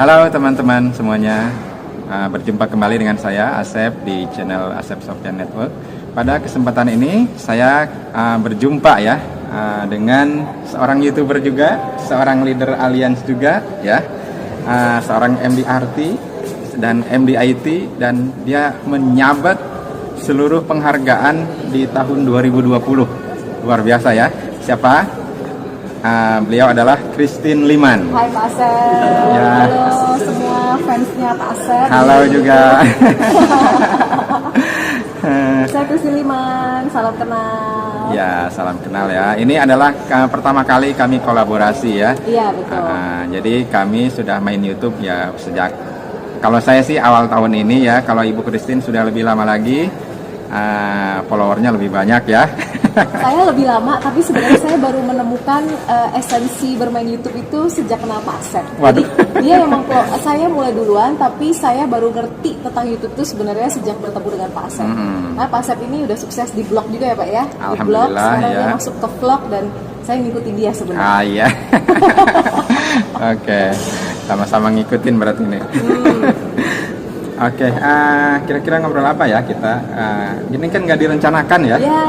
Halo teman-teman semuanya, berjumpa kembali dengan saya Asep di channel Asep Sofyan Network. Pada kesempatan ini saya berjumpa ya dengan seorang YouTuber juga, seorang leader Alliance juga ya, seorang MDRT dan MDIT, dan dia menyabat seluruh penghargaan di tahun 2020. Luar biasa ya. Siapa? Beliau adalah Christine Liman. Hai Pak Asep. Ya. Halo semua fansnya Pak Asep. Halo juga. Saya Christine Liman, salam kenal. Ya, salam kenal ya. Ini adalah pertama kali kami kolaborasi ya. Iya betul. Jadi kami sudah main YouTube ya sejak, kalau saya sih awal tahun ini ya. Kalau Ibu Christine sudah lebih lama lagi, followernya lebih banyak ya. Saya lebih lama, tapi sebenarnya saya baru menemukan esensi bermain YouTube itu sejak kenal Pak Asep. Jadi dia memang saya mulai duluan, tapi saya baru ngerti tentang YouTube itu sebenarnya sejak bertemu dengan Pak Asep. Nah, Pak Asep ini udah sukses di vlog juga ya Pak ya. Di vlog, sekarang dia masuk ke vlog dan saya ngikutin dia sebenarnya. Iya. Oke, sama-sama ngikutin berarti ini. Oke, kira-kira ngobrol apa ya kita? Ini kan nggak direncanakan ya? Ya,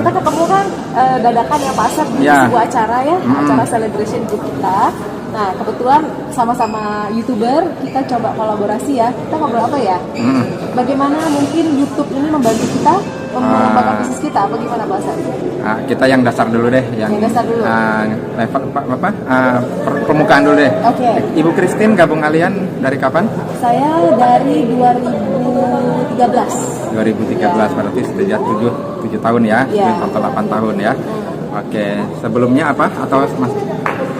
kita ketemu kan dadakan ya Pak Asep di sebuah acara ya, acara celebration group kita. Nah, kebetulan sama-sama YouTuber, kita coba kolaborasi ya. Kita ngobrol apa ya? Bagaimana mungkin YouTube ini membantu kita mengembangkan bisnis kita? Bagaimana Pak Asep? Kita yang dasar dulu deh, yang dasar dulu. Level permukaan dulu deh. Oke. Ibu Christine gabung Alliance dari kapan? Saya dari 2013. 2013, berarti sejak 7 tahun ya, total 8 tahun ya. Oke, sebelumnya apa atau mas?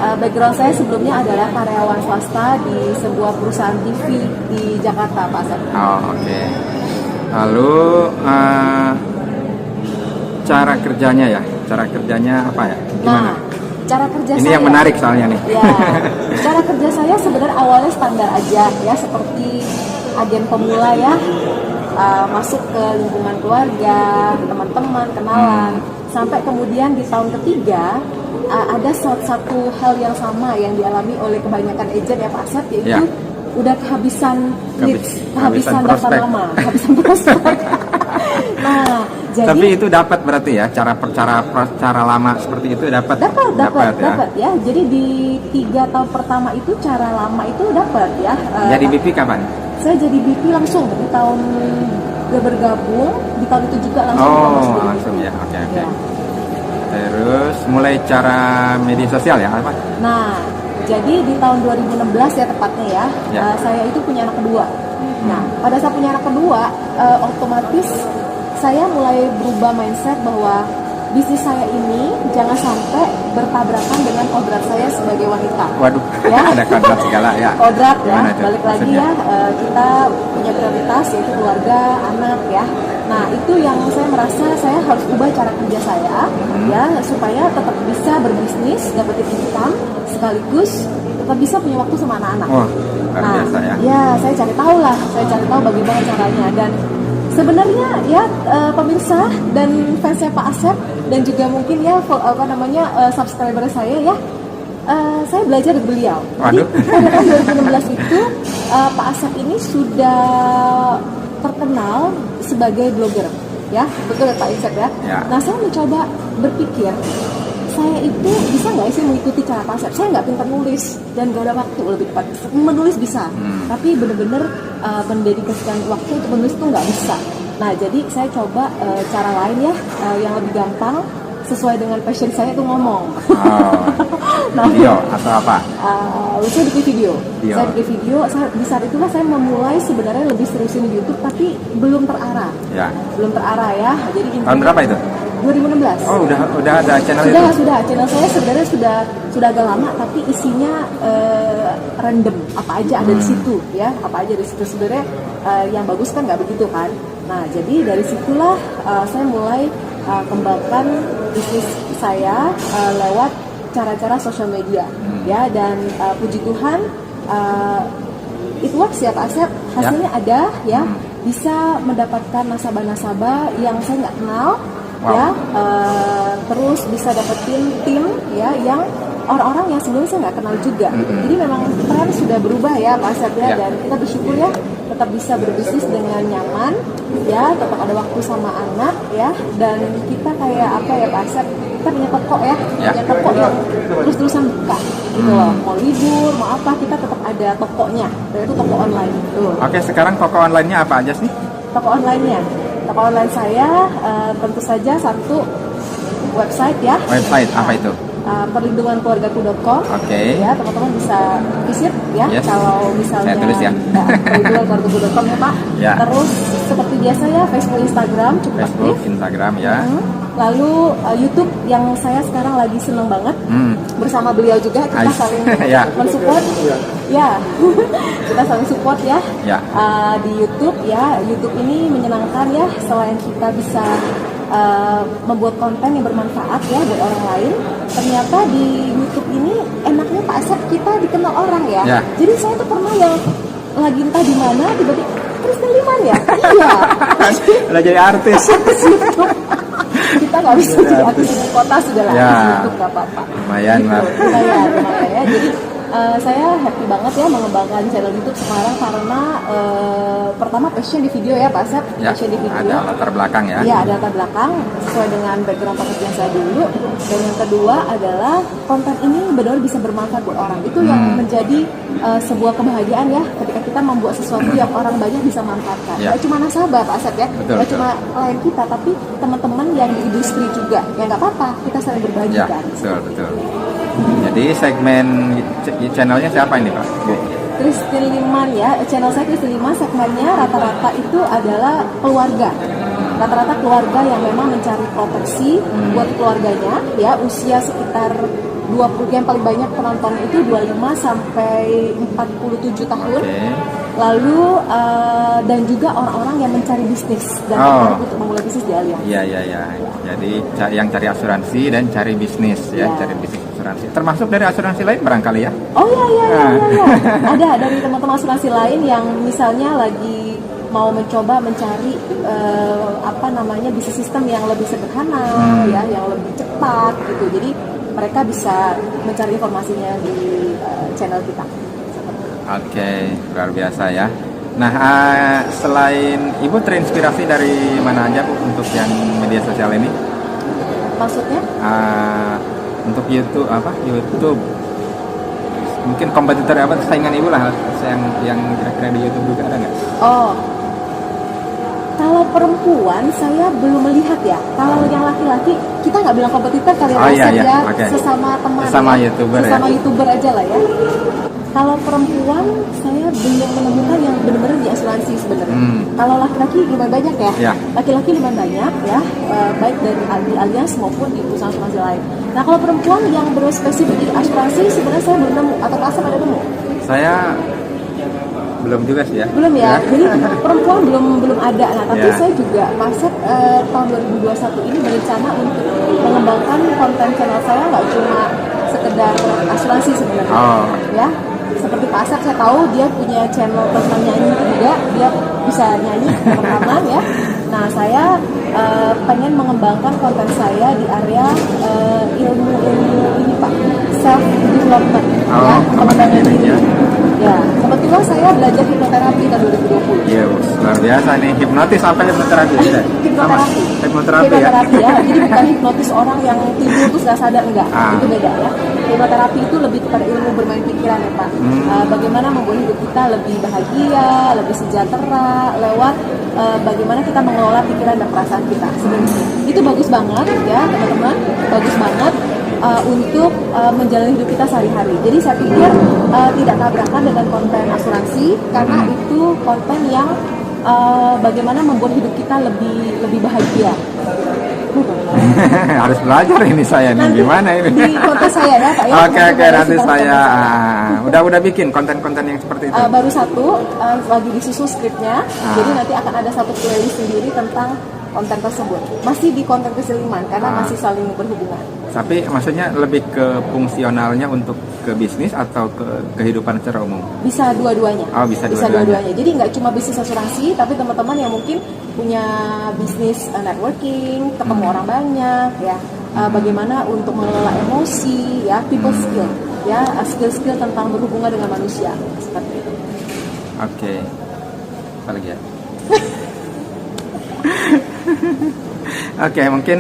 Background saya sebelumnya adalah karyawan swasta di sebuah perusahaan TV di Jakarta, Pak Asep. Oke. Lalu cara kerjanya apa ya? Gimana? Nah, cara kerja ini saya, yang menarik soalnya nih. Ya, cara kerja saya sebenarnya awalnya standar aja ya, seperti agen pemula ya, masuk ke lingkungan keluarga, teman-teman, kenalan, sampai kemudian di tahun ketiga ada satu hal yang sama yang dialami oleh kebanyakan agent ya Pak Asep, yaitu udah kehabisan daftar nama, kehabisan prospek. Nah, jadi, tapi itu dapat berarti ya, cara lama seperti itu dapat ya. Jadi di 3 tahun pertama itu cara lama itu dapat ya. Jadi BP kapan? Saya jadi BP langsung di tahun bergabung, di tahun itu juga langsung ya. Oke. Ya. Terus mulai cara media sosial ya apa? Nah, jadi di tahun 2016 ya tepatnya ya. Saya itu punya anak kedua. Nah, pada saat punya anak kedua, otomatis saya mulai berubah mindset bahwa bisnis saya ini jangan sampai bertabrakan dengan kodrat saya sebagai wanita. Waduh, ya. Ada kodrat segala ya. Kodrat ya, balik lagi ya, kita punya prioritas yaitu keluarga, anak ya. Nah, itu yang saya merasa saya harus ubah cara kerja saya ya, supaya tetap bisa berbisnis, dapetin income, sekaligus tetap bisa punya waktu sama anak-anak. Luar biasa ya. Ya, saya cari tahu bagaimana caranya, dan sebenarnya ya pemirsa dan fansnya Pak Asep dan juga mungkin ya subscriber saya ya, saya belajar dari beliau. Jadi pada tahun 2016 itu Pak Asep ini sudah terkenal sebagai blogger ya, betul ya Pak Asep ya. Nah, saya mencoba berpikir, saya itu bisa nggak sih mengikuti cara Pak Asep? Saya nggak pintar nulis dan nggak ada waktu, lebih tepat menulis bisa, tapi bener-bener mendedikasikan waktu untuk menulis itu nggak bisa. Nah, jadi saya coba cara lain ya, yang lebih gampang sesuai dengan passion saya itu ngomong. Nah, video atau apa? Saya bikin video. Di saat itulah saya memulai sebenarnya lebih seriusin di YouTube, tapi belum terarah. Belum terarah ya. Jadi tahun berapa itu? 2016. Oh, udah ada channel itu? Sudah. Channel saya sebenarnya sudah agak lama, tapi isinya random. Apa aja ada di situ ya. Apa aja di situ sebenarnya, yang bagus kan nggak begitu kan. Nah, jadi dari situlah saya mulai kembangkan bisnis saya lewat cara-cara sosial media ya, dan puji Tuhan it works ya Pak Asep, hasilnya ada ya, bisa mendapatkan nasabah-nasabah yang saya nggak kenal ya, terus bisa dapetin tim ya yang orang-orang yang sebelumnya saya nggak kenal juga. Jadi memang tren sudah berubah ya Pak Asep ya, dan kita bersyukur ya tetap bisa berbisnis dengan nyaman ya, tetap ada waktu sama anak ya, dan kita kayak apa ya Pak Asep, kita punya toko ya, punya toko yang terus-terusan buka gitu loh, mau libur mau apa kita tetap ada tokonya, yaitu toko online gitu. Oke, sekarang toko online-nya apa aja sih? Toko online-nya, toko online saya tentu saja satu website ya. Website apa itu? Perlindungankeluargaku.com. Oke. Ya, teman-teman bisa visit ya. Yes. Kalau misalnya Saya tulis ya. perlindungankeluargaku.com ya Pak. Ya. Terus seperti biasa ya Facebook, Instagram cukup Facebook, aktif. Instagram ya. Lalu YouTube yang saya sekarang lagi seneng banget bersama beliau juga kita saling Ya. mensupport. Ya, kita saling support ya. Ya. Di YouTube ya. YouTube ini menyenangkan ya, selain kita bisa membuat konten yang bermanfaat ya buat orang lain. Ternyata di YouTube ini enaknya Pak Asep kita dikenal orang ya. Ya. Jadi saya tuh pernah yang lagi entah di mana tiba-tiba Krisna Liman ya. Iya. Udah jadi artis. Kita nggak bisa jadi artis ibu kota sudah lah. Ya. YouTube nggak apa-apa. Lumayan Gitu. lah. Lumayan ya. Jadi saya happy banget ya mengembangkan channel YouTube sekarang karena pertama passion di video ya Pak Asep, Ya. passion di video. Ada latar belakang ya. Iya, ada latar belakang sesuai dengan background pekerjaan saya dulu. Dan yang kedua adalah konten ini benar-benar bisa bermanfaat buat orang. Itu yang menjadi sebuah kebahagiaan ya ketika kita membuat sesuatu yang orang banyak bisa manfaatkan. Ya. Gak cuma nasabah Pak Asep ya, Betul, gak cuma klien kita, tapi teman-teman yang di industri juga. Ya nggak apa-apa, kita saling berbagi Ya, kan. betul. Jadi segmen channelnya siapa ini Pak? Bu? Christine Liman ya, channel saya Christine Liman, segmennya rata-rata itu adalah keluarga. Rata-rata keluarga yang memang mencari proteksi buat keluarganya ya, usia sekitar 20, yang paling banyak penonton itu 25 sampai 47 tahun. Oke. Lalu dan juga orang-orang yang mencari bisnis dan tertarik untuk memulai bisnis di Allianz. Iya. Jadi yang cari asuransi dan cari bisnis ya, Ya. cari bisnis asuransi. Termasuk dari asuransi lain barangkali ya? Oh iya. Ada dari teman-teman asuransi lain yang misalnya lagi mau mencoba mencari bisnis sistem yang lebih sederhana ya, yang lebih cepat gitu. Jadi mereka bisa mencari informasinya di channel kita. Oke, luar biasa ya. Nah, selain Ibu terinspirasi dari mana aja Bu untuk yang media sosial ini? Maksudnya? Untuk YouTube YouTube. Mungkin kompetitor apa saingan Ibu lah yang kira-kira di YouTube juga ada nggak? Oh. Kalau perempuan saya belum melihat ya. Kalau yang laki-laki kita nggak bilang kompetitor kali ya, Okay. sesama teman Sesama ya. YouTuber Sesama ya. YouTuber aja lah ya. Kalau perempuan saya belum menemukan yang benar-benar di asuransi sebenarnya. Kalau laki-laki lumayan banyak ya. Ya. Laki-laki lumayan banyak ya, baik dari Allianz maupun di perusahaan asuransi lain. Nah kalau perempuan yang berspesifik di asuransi sebenarnya saya belum nemu, atau Asep ada nemu? Saya belum juga sih ya. Belum ya. Jadi perempuan belum ada. Nah, tapi Ya. saya juga Asep tahun 2021 ini berencana untuk mengembangkan konten channel saya nggak cuma sekedar asuransi sebenarnya. Oh. Ya. Seperti Pak Asep saya tahu dia punya channel tentang nyanyi juga, dia bisa nyanyi rekaman ya. Nah, saya pengen mengembangkan konten saya di area ilmu-ilmu ini Pak, self development ya, pengembangan diri. Ya, kebetulan saya belajar hipnoterapi tahun 2020. Iya, luar biasa nih, hipnotis sampai hipnoterapi ya? Hipnoterapi. Hipnoterapi ya? Ya. Jadi bukan hipnotis orang yang tidur terus gak sadar, enggak. Itu beda ya. Hipnoterapi itu lebih kepada ilmu bermain pikiran ya Pak. Bagaimana membuat hidup kita lebih bahagia, lebih sejahtera lewat bagaimana kita mengelola pikiran dan perasaan kita. Sebenarnya itu bagus banget ya teman-teman, bagus banget untuk menjalani hidup kita sehari-hari. Jadi saya pikir tidak tabrakan dengan konten asuransi karena itu konten yang bagaimana membuat hidup kita lebih bahagia. Harus belajar ini saya nih, gimana ini? Di konten saya ya Pak ya. Oke, nanti saya udah bikin konten-konten yang seperti itu. Baru satu lagi disusun skripnya, jadi nanti akan ada satu playlist sendiri tentang konten tersebut. Masih di konten keseliman karena masih saling berhubungan. Tapi maksudnya lebih ke fungsionalnya untuk ke bisnis atau ke kehidupan secara umum? Bisa dua-duanya. Oh, bisa dua-duanya. Jadi nggak cuma bisnis asuransi, tapi teman-teman yang mungkin punya bisnis networking, ketemu orang banyak, ya bagaimana untuk mengelola emosi, ya, people skill, ya, skill-skill tentang berhubungan dengan manusia seperti itu. Oke. Apa lagi ya? Oke, mungkin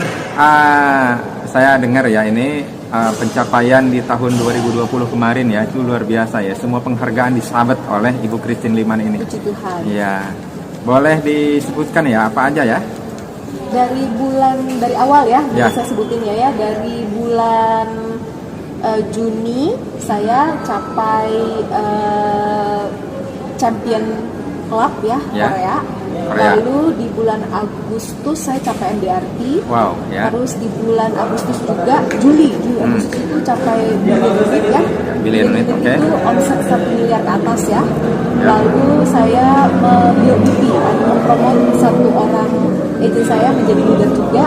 saya dengar ya ini pencapaian di tahun 2020 kemarin ya itu luar biasa ya. Semua penghargaan disabet oleh Ibu Christine Liman ini. Puji Tuhan. Iya. Boleh disebutkan ya apa aja ya? Dari awal ya, Ya. saya sebutin ya, dari bulan Juni saya capai champion club ya, Ya. Korea. Korea. Lalu di bulan Agustus saya capai MDRT. Wow, ya. Terus di bulan Agustus juga, Juli Agustus itu capai billion unit ya. Billion unit, oke. Itu omset 1 miliar ke atas ya. Ya. Lalu saya mempromosi satu orang agent saya menjadi leader juga.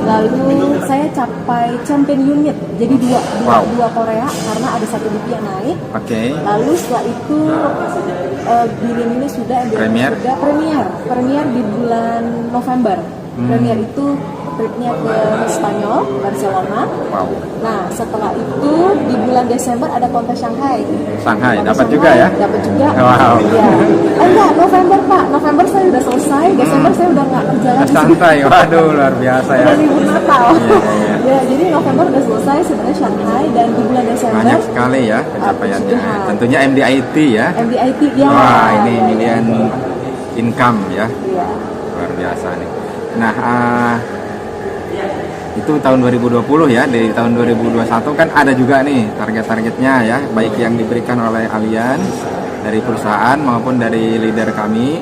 Lalu saya capai champion unit, jadi dua Korea karena ada satu BP yang naik. Oke. Lalu setelah itu billion ini sudah Premier? sudah premier di bulan November. Premier itu tripnya ke Spanyol, Barcelona. Wow. Nah, setelah itu di bulan Desember ada kontes Shanghai. Shanghai Kontes dapat juga ya? Dapat juga. Wow. Iya. Enggak, November Pak. November saya udah selesai. Desember saya udah nggak kerja lagi. Santai. Waduh, luar biasa ya. Udah libur Natal. Iya. Ya, jadi November udah selesai sebenarnya Shanghai dan di bulan Desember Banyak sekali ya pencapaiannya. Puji Tuhan. Tentunya MDIT ya. MDIT ya. Wah, ini million income ya. Iya. Luar biasa nih. Nah, itu tahun 2020 ya. Di tahun 2021 kan ada juga nih target-targetnya ya, baik yang diberikan oleh Allianz dari perusahaan maupun dari leader kami,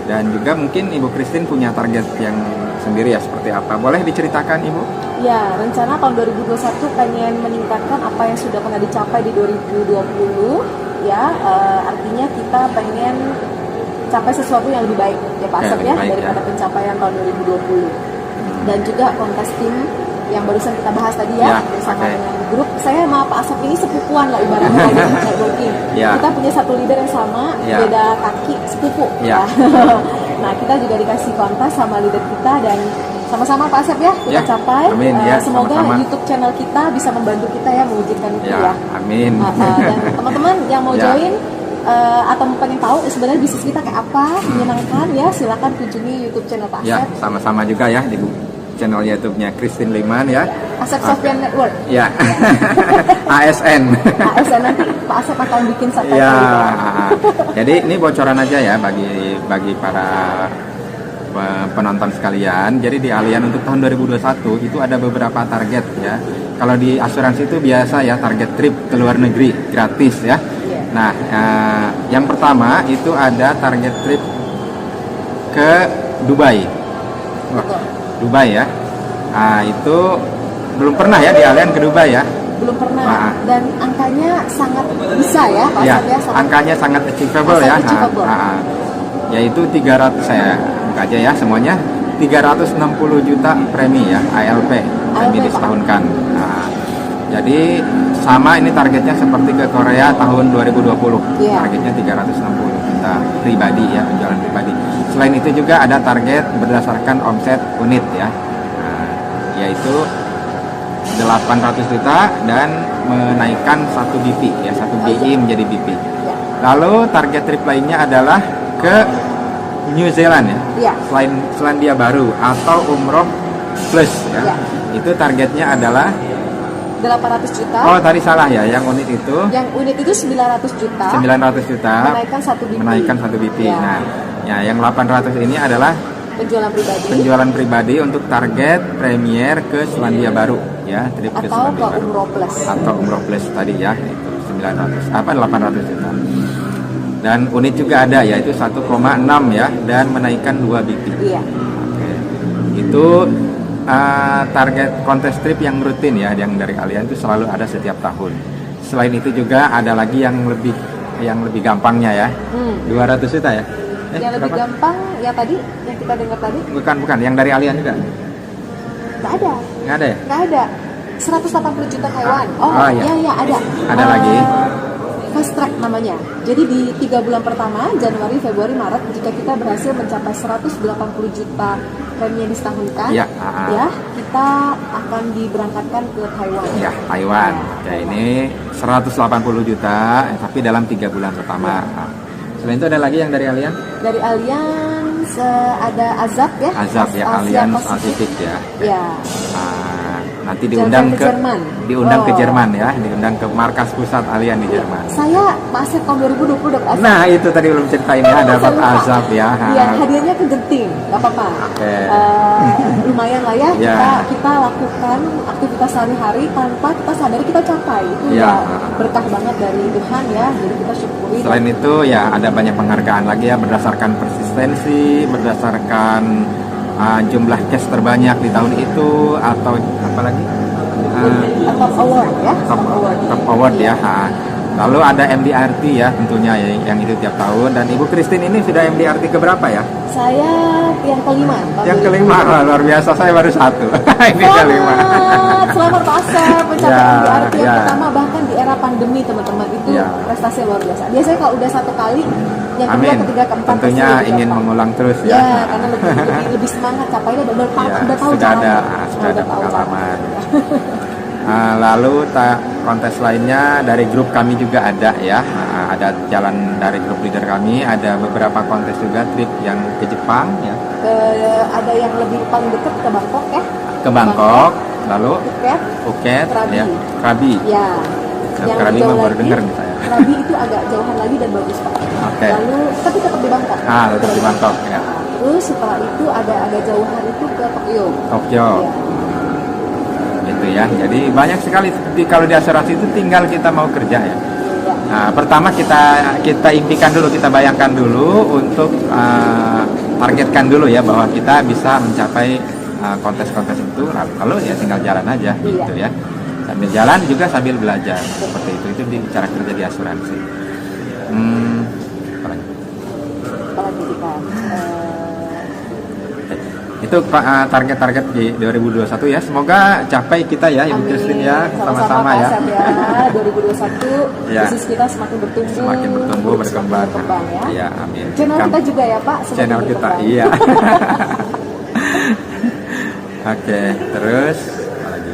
dan juga mungkin Ibu Christine punya target yang sendiri ya, seperti apa? Boleh diceritakan Ibu? Ya, rencana tahun 2021 pengen meningkatkan apa yang sudah pernah dicapai di 2020 ya, artinya kita pengen capai sesuatu yang lebih baik ya Pak Asep ya, daripada pencapaian tahun 2020. Dan juga kontes tim yang barusan kita bahas tadi ya, bersama dengan grup. Saya sama Pak Asep ini sepupuan lah ibaratnya kalau di networking. Kita punya satu leader yang sama, beda kaki, sepupu. Nah, kita juga dikasih kontes sama leader kita dan sama-sama Pak Asep ya kita capai. Amin, semoga sama-sama. YouTube channel kita bisa membantu kita ya mewujudkan itu ya. Amin. Dan teman-teman yang mau join atau pengen tahu sebenarnya bisnis kita kayak apa, menyenangkan ya, silakan kunjungi YouTube channel Pak Asep. Ya, sama-sama juga ya di channel YouTube-nya Christine Liman ya. Asep Sofyan Network. Ya. ASN. ASN nanti Pak Asep akan bikin subtitle. Ya. Jadi ini bocoran aja ya bagi para penonton sekalian. Jadi di Allianz untuk tahun 2021 itu ada beberapa target ya. Kalau di asuransi itu biasa ya, target trip ke luar negeri gratis ya. Nah, yang pertama itu ada target trip ke Dubai. Dubai ya. Nah, itu belum pernah ya di Allianz ke Dubai ya. Belum pernah. Dan angkanya sangat bisa ya Pak Ya, Asep ya. angkanya sangat achievable ya. Yaitu 300, saya buka aja ya semuanya, 360 juta premi ya, ALP disetahunkan. Nah, jadi sama ini targetnya seperti ke Korea tahun 2020. Targetnya 360 juta pribadi ya, penjualan pribadi. Selain itu juga ada target berdasarkan omset unit ya. Nah, yaitu 800 juta dan menaikkan 1 BP ya, 1 BI menjadi BP. Lalu target trip lainnya adalah ke New Zealand ya. Selain Selandia Baru atau umroh plus ya. Itu targetnya adalah 800 juta. Oh, tadi salah ya, yang unit itu. Yang unit itu 900 juta. 900 juta. Menaikkan 1 BP. Nah, ya yang 800 ini adalah penjualan pribadi untuk target premier ke Selandia Baru ya, trip ke Selandia Baru. Atau umroh plus tadi ya, itu 800 juta. Dan unit juga ada yaitu 1,6 ya, dan menaikkan 2 BP. Oke. Itu target kontes trip yang rutin ya, yang dari Allianz itu selalu ada setiap tahun. Selain itu juga ada lagi yang lebih gampangnya ya. 200 juta ya. Yang lebih gampang yang tadi yang kita dengar tadi? Bukan, yang dari Allianz juga. Nggak ada. Nggak ada ya? Nggak ada. 180 juta Taiwan. Iya ada. Ada lagi. Fast track namanya. Jadi di 3 bulan pertama, Januari, Februari, Maret, jika kita berhasil mencapai 180 juta pesantrennya disetahunkan, Ya, ya kita akan diberangkatkan ke Taiwan. Ya, Taiwan. Ya, ini 180 juta, tapi dalam 3 bulan pertama. Nah, selain itu ada lagi yang dari Allianz? Dari Allianz ada Azab ya. Azab ya, Asia Allianz Pasifik. Pacific ya. Ya. Nanti diundang Jangan ke Jerman. diundang ke Oh. Jerman ya, diundang ke markas pusat Allianz di Jerman. Saya Pak Asep tahun 2020 dapat Azab. Nah, itu tadi belum ceritain ya, dapat Saya lupa. Azab ya. Iya, hadiahnya ke Genting, nggak apa-apa. Oke. Lumayan lah ya, Ya. kita lakukan aktivitas sehari-hari tanpa kita sadari kita capai. Itu Ya. ya berkah banget dari Tuhan ya, jadi kita syukuri. Selain itu ya ada banyak penghargaan lagi ya, berdasarkan persistensi, berdasarkan jumlah cash terbanyak di tahun itu, atau apa lagi? Top award ya, Top award ya. Lalu ada MDRT ya tentunya ya, yang itu tiap tahun. Dan Ibu Christine ini sudah MDRT keberapa ya? Saya yang kelima. Yang kelima. Wah, luar biasa, saya baru 1. Ini kelima. Selamat Pak Asep mencapai Ya, MDRT yang ya. pertama, bahkan di era pandemi teman-teman, itu Ya. prestasi luar biasa. Biasanya kalau udah 1 kali, yang kedua, Amin. ketiga, keempat Tentunya pasti lebih ingin gampang. mengulang terus Ya, ya. karena lebih semangat capainya dan udah Ya, tahu sudah ada caranya. sudah ada Udah tahu pengalaman. caranya. Lalu kontes lainnya dari grup kami juga ada ya. Ada jalan dari grup leader kami, ada beberapa kontes juga, trip yang ke Jepang ya, Ada yang lebih paling dekat ke Bangkok ya. ke Bangkok, lalu Phuket. Phuket, Krabi. ya, Krabi. Ya. Yang Krabi jauh mah baru lagi, dengar nih saya. Krabi itu agak jauhan lagi dan bagus Pak. Oke. Lalu tapi tetap di Bangkok. Tetap di Bangkok ya. Terus setelah itu ada agak jauhan itu ke Tokyo. Tokyo. Ya. Gitu ya. Jadi banyak sekali, seperti kalau di asuransi itu tinggal kita mau kerja ya. Ya. Nah, pertama kita impikan dulu, kita bayangkan dulu untuk targetkan dulu ya bahwa kita bisa mencapai kontes-kontes itu, lalu ya tinggal jalan aja gitu ya. Sambil jalan juga sambil belajar seperti itu di cara kerja di asuransi. Apalagi? Apalagi kita Itu target-target di 2021 ya. Semoga capai kita ya, Ibu Christine ya, sama-sama ya. Pak Asep ya. 2021 Ya. bisnis kita semakin bertumbuh, Semakin bertumbuh, berkembang. ya. Ya, amin. Channel kita juga ya Pak, semakin Channel kita, berkembang. iya. Oke, terus apa lagi?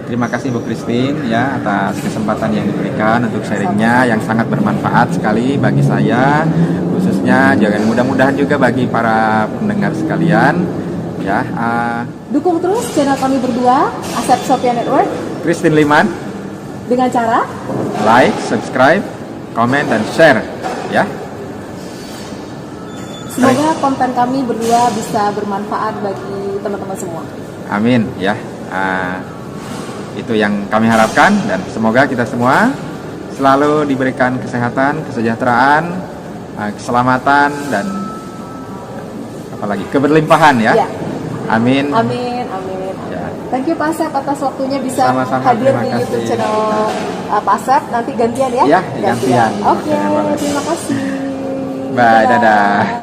Terima kasih Bu Christine ya atas kesempatan yang diberikan untuk sharingnya yang sangat bermanfaat sekali bagi saya, khususnya jangan mudah-mudahan juga bagi para pendengar sekalian ya. Dukung terus channel kami berdua, Asep Sophia Network, Christine Liman, dengan cara like, subscribe, komen dan share ya. semoga konten kami berdua bisa bermanfaat bagi teman-teman semua. Amin ya. Itu yang kami harapkan, dan semoga kita semua selalu diberikan kesehatan, kesejahteraan, keselamatan, dan apalagi keberlimpahan ya. Ya. Amin. Amin. Ya. Thank you Pak Asep atas waktunya bisa Sama-sama, hadir terima di kasih. YouTube channel Pak Asep. Nanti gantian ya? Ya, gantian. Oke, terima kasih. Bye, dadah.